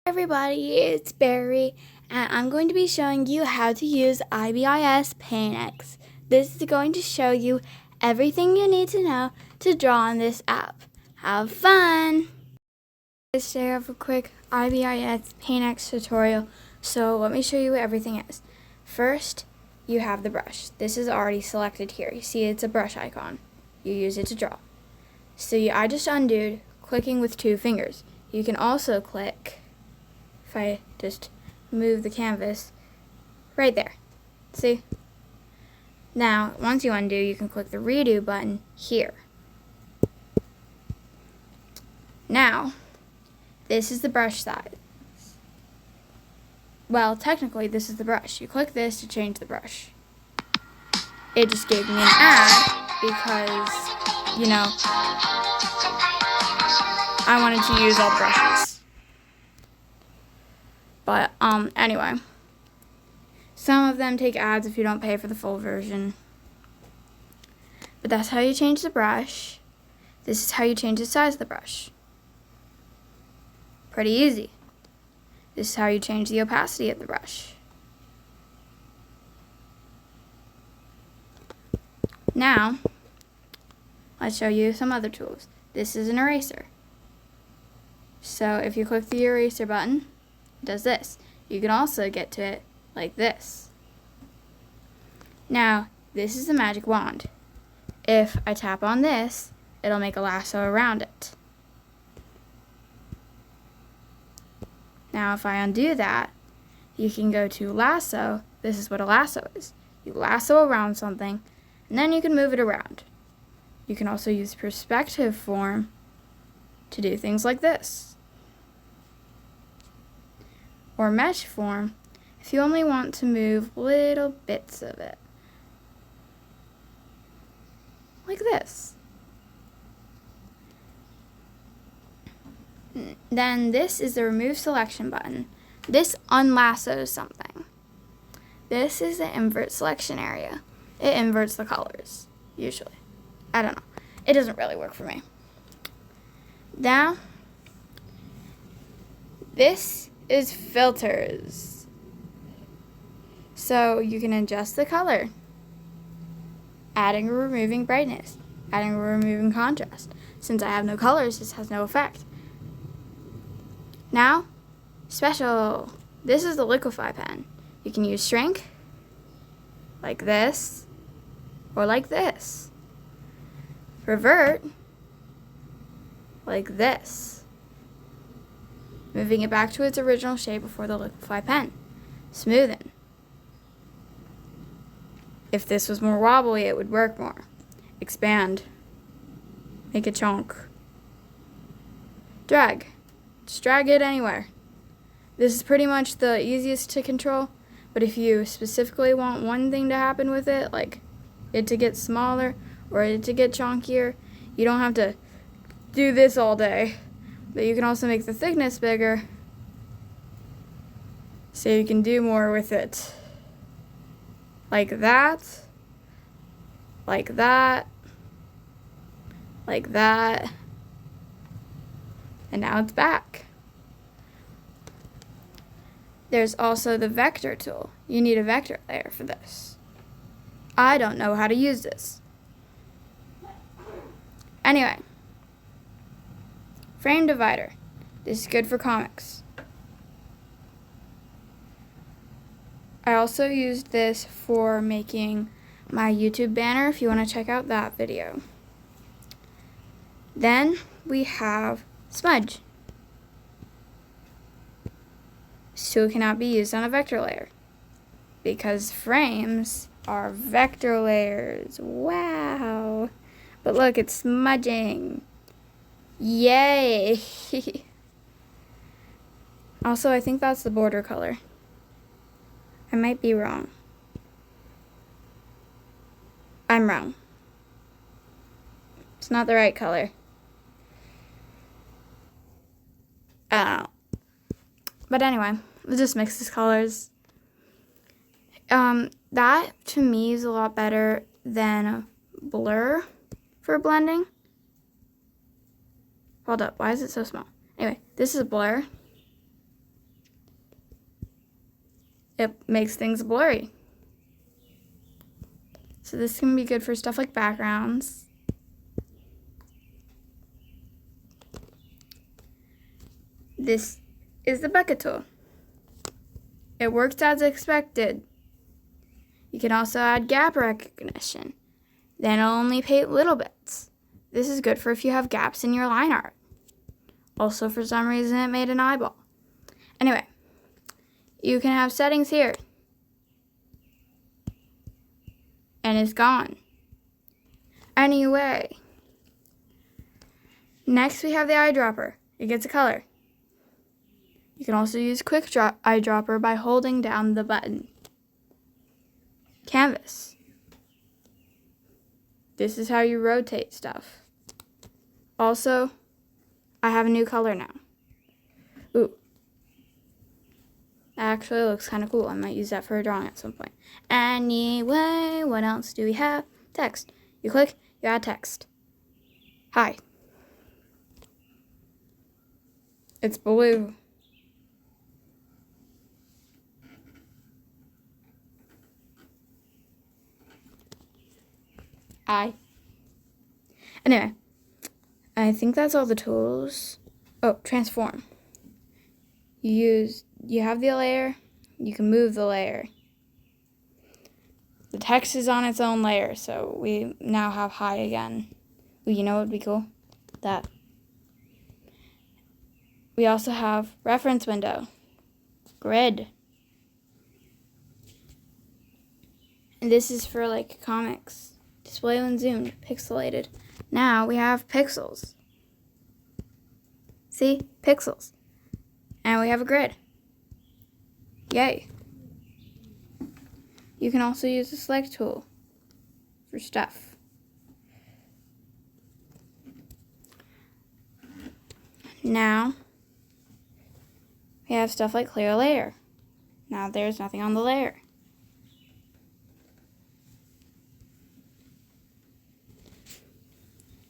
Everybody, it's Barry, and I'm going to be showing you how to use ibis PaintX. This is going to show you everything you need to know to draw on this app. Have fun! Let's share a quick ibis PaintX tutorial, so let me show you what everything is. First, you have the brush. This is already selected here. You see it's a brush icon. You use it to draw. So I just undooed, clicking with 2 fingers. You can also click, if I just move the canvas, right there. See? Now, once you undo, you can click the redo button here. Now, this is the brush size. Well, technically, this is the brush. You click this to change the brush. It just gave me an ad because, I wanted to use all the brushes. But, anyway. Some of them take ads if you don't pay for the full version. But that's how you change the brush. This is how you change the size of the brush. Pretty easy. This is how you change the opacity of the brush. Now, let's show you some other tools. This is an eraser. So if you click the eraser button, it does this. You can also get to it like this. Now, this is a magic wand. If I tap on this, it'll make a lasso around it. Now, if I undo that, you can go to lasso. This is what a lasso is. You lasso around something, and then you can move it around. You can also use perspective form to do things like this. Or mesh form if you only want to move little bits of it. Like this. Then this is the remove selection button. This unlassos something. This is the invert selection area. It inverts the colors, usually. I don't know. It doesn't really work for me. Now, this is filters. So you can adjust the color, adding or removing brightness, adding or removing contrast. Since I have no colors, this has no effect. Now, special. This is the liquify pen. You can use shrink, like this, or like this. Revert, like this. Moving it back to its original shape before the liquify pen. Smoothen. If this was more wobbly, it would work more. Expand. Make a chunk. Drag. Just drag it anywhere. This is pretty much the easiest to control, but if you specifically want one thing to happen with it, like it to get smaller or it to get chunkier, you don't have to do this all day. But you can also make the thickness bigger so you can do more with it. Like that, like that, like that, and now it's back. There's also the vector tool. You need a vector layer for this. I don't know how to use this. Anyway, frame divider. This is good for comics. I also used this for making my YouTube banner if you want to check out that video. Then we have smudge. This tool cannot be used on a vector layer because frames are vector layers. Wow! But look, it's smudging. Yay! Also, I think that's the border color. I might be wrong. I'm wrong. It's not the right color. I don't know. But anyway, we'll just mix these colors. That, to me, is a lot better than blur for blending. Hold up, why is it so small? Anyway, this is blur. it makes things blurry. So this can be good for stuff like backgrounds. This is the bucket tool. It works as expected. You can also add gap recognition. Then it'll only paint little bits. This is good for if you have gaps in your line art. Also, for some reason, it made an eyeball. Anyway, you can have settings here. And it's gone. Anyway, next we have the eyedropper. It gets a color. You can also use quick eyedropper by holding down the button. Canvas. This is how you rotate stuff. Also, I have a new color now. Ooh. That actually looks kind of cool. I might use that for a drawing at some point. Anyway, what else do we have? Text. You click, you add text. Hi. It's blue. Hi. Anyway, I think that's all the tools. Oh, transform. You have the layer, you can move the layer. The text is on its own layer, so we now have hi again. Ooh, you know what would be cool? That. We also have reference window, grid. And this is for like comics. Display when zoomed, pixelated. Now we have pixels. See? Pixels. And we have a grid. Yay. You can also use the select tool for stuff. Now, we have stuff like clear layer. Now there's nothing on the layer.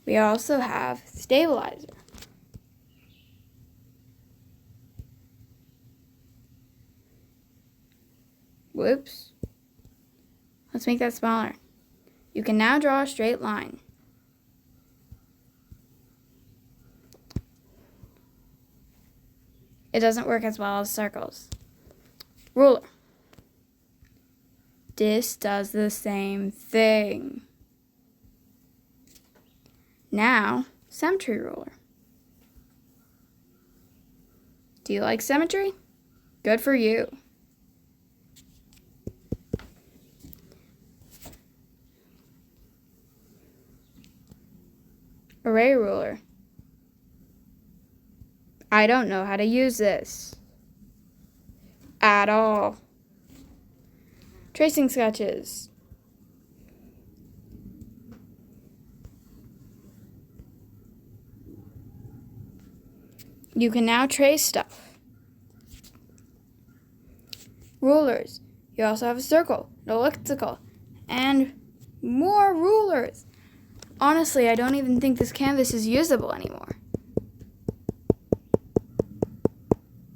We also have stabilizer. Whoops. Let's make that smaller. You can now draw a straight line. It doesn't work as well as circles. Ruler. This does the same thing. Now, symmetry ruler. Do you like symmetry? Good for you. Array ruler. I don't know how to use this at all. Tracing sketches. You can now trace stuff. Rulers. You also have a circle, an elliptical, and more rulers. Honestly, I don't even think this canvas is usable anymore.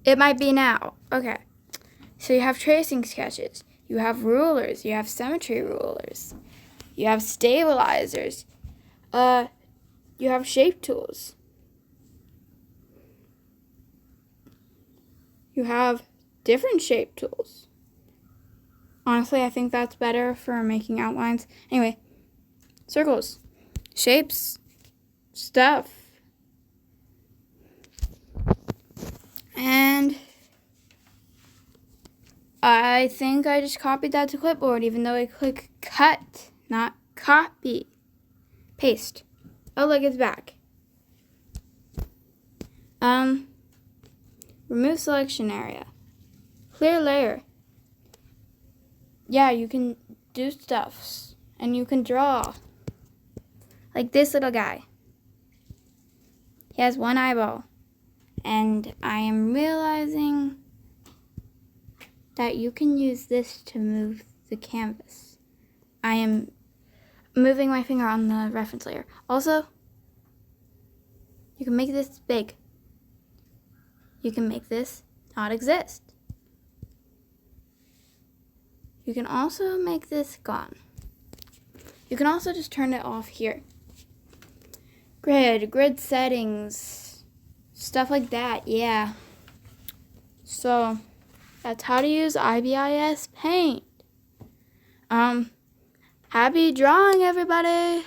It might be now. Okay. So you have tracing sketches. You have rulers. You have symmetry rulers. You have stabilizers. You have shape tools. You have different shape tools. Honestly, I think that's better for making outlines. Anyway, circles, shapes, stuff. And I think I just copied that to clipboard, even though I click cut, not copy. Paste. Oh, look, it's back. Remove selection area. Clear layer. Yeah, you can do stuffs, and you can draw. Like this little guy. He has one eyeball. And I am realizing that you can use this to move the canvas. I am moving my finger on the reference layer. Also, you can make this big. You can make this not exist. You can also make this gone. You can also just turn it off here. Grid settings, stuff like that, yeah. So that's how to use IBIS Paint. Happy drawing, everybody!